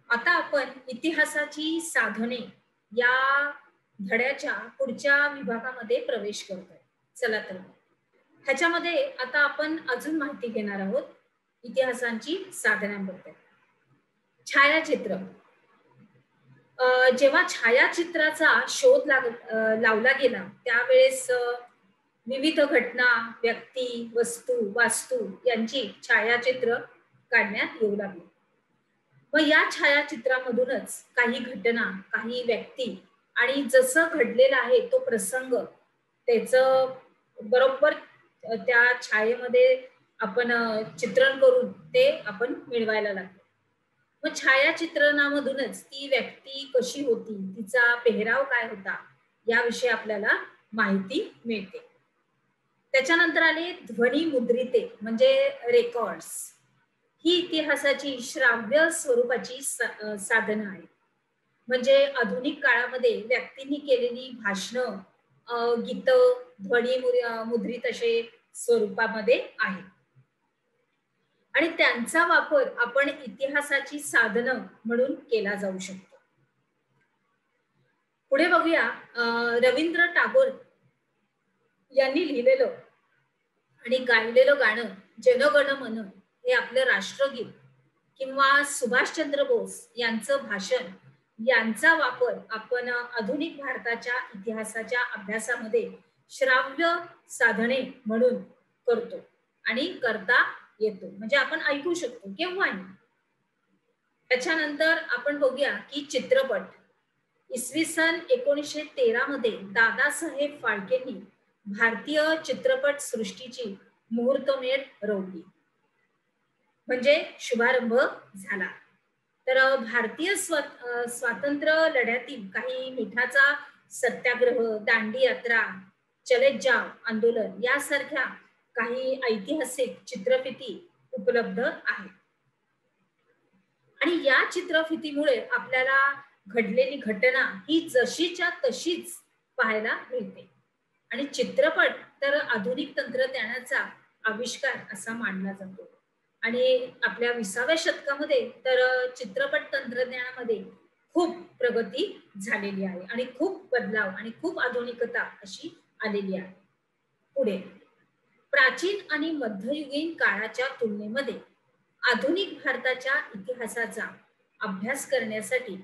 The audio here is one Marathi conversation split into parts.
आता आपण इतिहासाची साधने या धड्याच्या पुढच्या विभागामध्ये प्रवेश करतोय. चला तर मग. ह्याच्यामध्ये आता आपण अजून माहिती घेणार आहोत इतिहासांची साधनांबद्दल. छायाचित्र. जेव्हा छायाचित्राचा शोध लावला गेला त्यावेळेस विविध घटना, व्यक्ती, वस्तू, वास्तू यांची छायाचित्र काढण्यात येऊ लागली. मग या छायाचित्रामधूनच काही घटना, काही व्यक्ती आणि जसं घडलेला आहे तो प्रसंग त्याचं बरोबर त्या छायेमध्ये आपण चित्रण करून ते आपण मिळवायला लागलो. मग छायाचित्रणामधूनच ती व्यक्ती कशी होती, तिचा पेहराव काय होता याविषयी आपल्याला माहिती मिळते. त्याच्यानंतर आले ध्वनी मुद्रिते म्हणजे रेकॉर्ड्स. ही इतिहासाची श्राव्य स्वरूपाची साधनं आहेत. म्हणजे आधुनिक काळामध्ये व्यक्तींनी केलेली भाषणं, गीत ध्वनी मुद्रित असे स्वरूपामध्ये आहेत आणि त्यांचा वापर आपण इतिहासाची साधनं म्हणून केला जाऊ शकतो. पुढे बघूया, रवींद्र टागोर यांनी लिहिलेलं आणि गायलेलं गाणं जनगण मन हे आपलं राष्ट्रगीत किंवा सुभाषचंद्र बोस यांचं भाषण यांचा वापर आपण आधुनिक भारताच्या इतिहासाच्या अभ्यासामध्ये श्राव्य साधने म्हणून करतो आणि करता येतो. म्हणजे आपण ऐकू शकतो केव्हाही. त्याच्यानंतर आपण बघूया की चित्रपट. इसवी सन 1913 मध्ये दादासाहेब फाळकेंनी भारतीय चित्रपट सृष्टीची मुहूर्तमेढ रोवली, म्हणजे शुभारंभ झाला. तर भारतीय स्वातंत्र्य लढ्यातील काही मिठाचा सत्याग्रह, दांडी यात्रा, चले जाव आंदोलन यासारख्या काही ऐतिहासिक चित्रफिती उपलब्ध आहेत आणि या चित्रफितीमुळे आपल्याला घडलेली घटना ही जशीच्या तशीच पाहायला मिळते. आणि चित्रपट तर आधुनिक तंत्रज्ञानाचा आविष्कार असा मानला जातो आणि आपल्या 20व्या शतकामध्ये तर चित्रपट तंत्रज्ञानामध्ये खूप प्रगती झालेली आहे आणि खूप बदलाव आणि खूप आधुनिकता अशी आलेली आहे. पुढे प्राचीन आणि मध्ययुगीन काळाच्या तुलनेमध्ये आधुनिक भारताच्या इतिहासाचा अभ्यास करण्यासाठी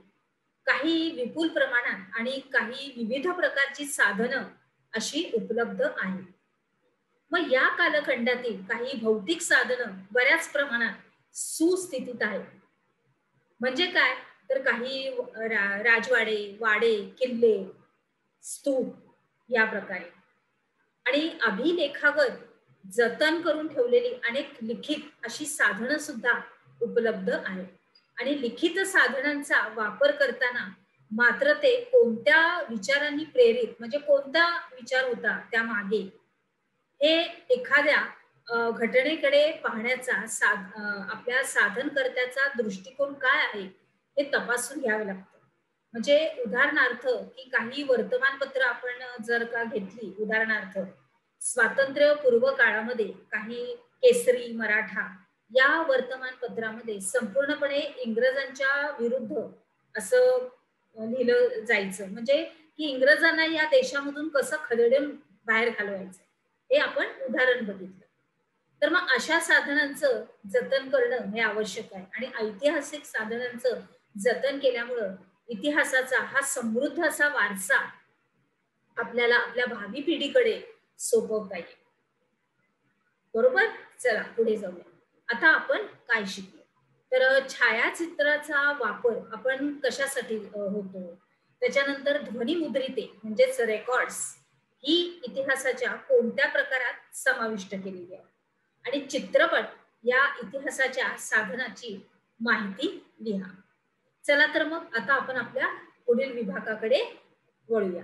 काही विपुल प्रमाणात आणि काही विविध प्रकारची साधनं अशी उपलब्ध आहेत. मग या कालखंडातील काही भौतिक साधनं बऱ्याच प्रमाणात सुस्थितीत आहेत. म्हणजे काय तर काही राजवाडे, वाडे, किल्ले, स्तूप या प्रकारे आणि अभिलेखागत जतन करून ठेवलेली अनेक लिखित अशी साधनं सुद्धा उपलब्ध आहेत. आणि लिखित साधनांचा वापर करताना मात्र ते कोणत्या विचारांनी प्रेरित, म्हणजे कोणता विचार होता त्या मागे, हे एखाद्या घटनेकडे पाहण्याचा आपल्या साधनकर्त्याचा दृष्टिकोन काय आहे हे तपासून घ्यावे लागतं. म्हणजे उदाहरणार्थ की काही वर्तमानपत्र आपण जर का घेतली, उदाहरणार्थ स्वातंत्र्यपूर्व काळामध्ये काही केसरी, मराठा या वर्तमानपत्रामध्ये संपूर्णपणे इंग्रजांच्या विरुद्ध असं लिहिलं जायचं, म्हणजे की इंग्रजांना या देशामधून कसं खदेडून बाहेर घालवायचं हे आपण उदाहरण बघितलं. तर मग अशा साधनांचं जतन करणं हे आवश्यक आहे आणि ऐतिहासिक साधनांचं जतन केल्यामुळं इतिहासाचा हा समृद्ध असा वारसा आपल्याला आपल्या भावी पिढीकडे सोपवता येईल. बरोबर. चला पुढे जाऊया. आता आपण काय शिकलो तर छायाचित्राचा वापर आपण कशासाठी होतो, त्याच्यानंतर ध्वनिमुद्रिते म्हणजेच रेकॉर्ड्स ही इतिहासाच्या कोणत्या प्रकारात समाविष्ट केलेली आहे आणि चित्रपट या इतिहासाच्या साधनाची माहिती लिहा. चला तर मग आता आपण आपल्या पुढील विभागाकडे वळूया.